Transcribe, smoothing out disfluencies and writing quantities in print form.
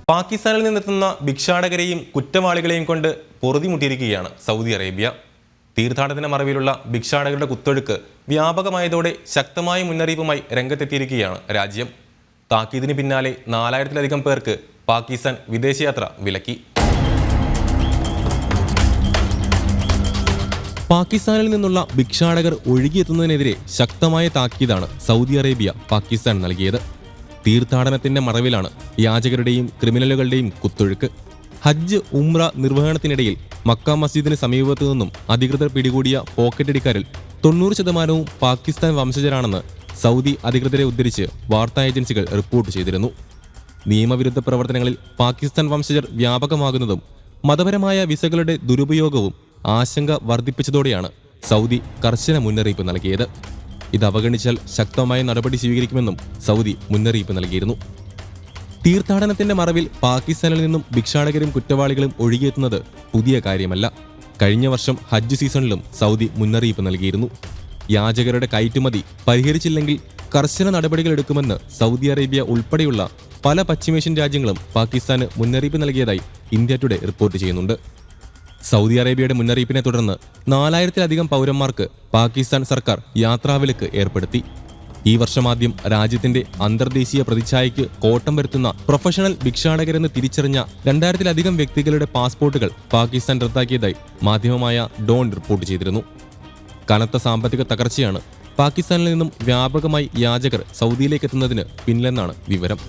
പാകിസ്ഥാനിൽ നിന്നെത്തുന്ന ഭിക്ഷാടകരെയും കുറ്റവാളികളെയും കൊണ്ട് പൊറുതിമുട്ടിയിരിക്കുകയാണ് Saudi Arabia. തീർത്ഥാടനത്തിന്റെ മറവിലുള്ള ഭിക്ഷാടകരുടെ കുത്തൊഴുക്ക് വ്യാപകമായതോടെ ശക്തമായ മുന്നറിയിപ്പുമായി രംഗത്തെത്തിയിരിക്കുകയാണ് രാജ്യം. താക്കീതിന് പിന്നാലെ 4000-ലധികം പേർക്ക് പാകിസ്ഥാൻ വിദേശയാത്ര വിലക്കി. പാകിസ്ഥാനിൽ നിന്നുള്ള ഭിക്ഷാടകർ ഒഴുകിയെത്തുന്നതിനെതിരെ ശക്തമായ താക്കീതാണ് സൗദി അറേബ്യ പാകിസ്ഥാൻ നൽകിയത്. തീർത്ഥാടനത്തിന്റെ മറവിലാണ് യാചകരുടെയും ക്രിമിനലുകളുടെയും കുത്തൊഴുക്ക്. ഹജ്ജ് ഉംറ നിർവഹണത്തിനിടയിൽ മക്ക മസ്ജിദിന് സമീപത്തു നിന്നും അധികൃതർ പിടികൂടിയ പോക്കറ്റടിക്കാരിൽ 90% പാകിസ്ഥാൻ വംശജരാണെന്ന് സൗദി അധികൃതരെ ഉദ്ധരിച്ച് വാർത്താ ഏജൻസികൾ റിപ്പോർട്ട് ചെയ്തിരുന്നു. നിയമവിരുദ്ധ പ്രവർത്തനങ്ങളിൽ പാകിസ്ഥാൻ വംശജർ വ്യാപകമാകുന്നതും മതപരമായ വിസകളുടെ ദുരുപയോഗവും ആശങ്ക വർദ്ധിപ്പിച്ചതോടെയാണ് സൗദി കർശന മുന്നറിയിപ്പ് നൽകിയത്. ഇത് അവഗണിച്ചാൽ ശക്തമായ നടപടി സ്വീകരിക്കുമെന്നും സൗദി മുന്നറിയിപ്പ് നൽകിയിരുന്നു. തീർത്ഥാടനത്തിന്റെ മറവിൽ പാകിസ്ഥാനിൽ നിന്നും ഭിക്ഷാടകരും കുറ്റവാളികളും ഒഴുകിയെത്തുന്നത് പുതിയ കാര്യമല്ല. കഴിഞ്ഞ വർഷം ഹജ്ജ് സീസണിലും സൗദി മുന്നറിയിപ്പ് നൽകിയിരുന്നു. യാചകരുടെ കയറ്റുമതി പരിഹരിച്ചില്ലെങ്കിൽ കർശന നടപടികൾ എടുക്കുമെന്ന് സൗദി അറേബ്യ ഉൾപ്പെടെയുള്ള പല പശ്ചിമേഷ്യൻ രാജ്യങ്ങളും പാകിസ്ഥാന് മുന്നറിയിപ്പ് നൽകിയതായി ഇന്ത്യ ടുഡേ റിപ്പോർട്ട് ചെയ്യുന്നുണ്ട്. സൗദി അറേബ്യയുടെ മുന്നറിയിപ്പിനെ തുടർന്ന് 4000-ലധികം പൗരന്മാർക്ക് പാകിസ്ഥാൻ സർക്കാർ യാത്രാവിലക്ക് ഏർപ്പെടുത്തി. ഈ വർഷമാദ്യം രാജ്യത്തിന്റെ അന്തർദേശീയ പ്രതിച്ഛായയ്ക്ക് കോട്ടം വരുത്തുന്ന പ്രൊഫഷണൽ ഭിക്ഷാടകരെന്ന് തിരിച്ചറിഞ്ഞ 2000-ലധികം വ്യക്തികളുടെ പാസ്പോർട്ടുകൾ പാകിസ്ഥാൻ റദ്ദാക്കിയതായി മാധ്യമമായ ഡോൺ റിപ്പോർട്ട് ചെയ്തിരുന്നു. കനത്ത സാമ്പത്തിക തകർച്ചയാണ് പാകിസ്ഥാനിൽ നിന്നും വ്യാപകമായി യാചകർ സൗദിയിലേക്ക് എത്തുന്നതിന് പിന്നിലെന്നാണ് വിവരം.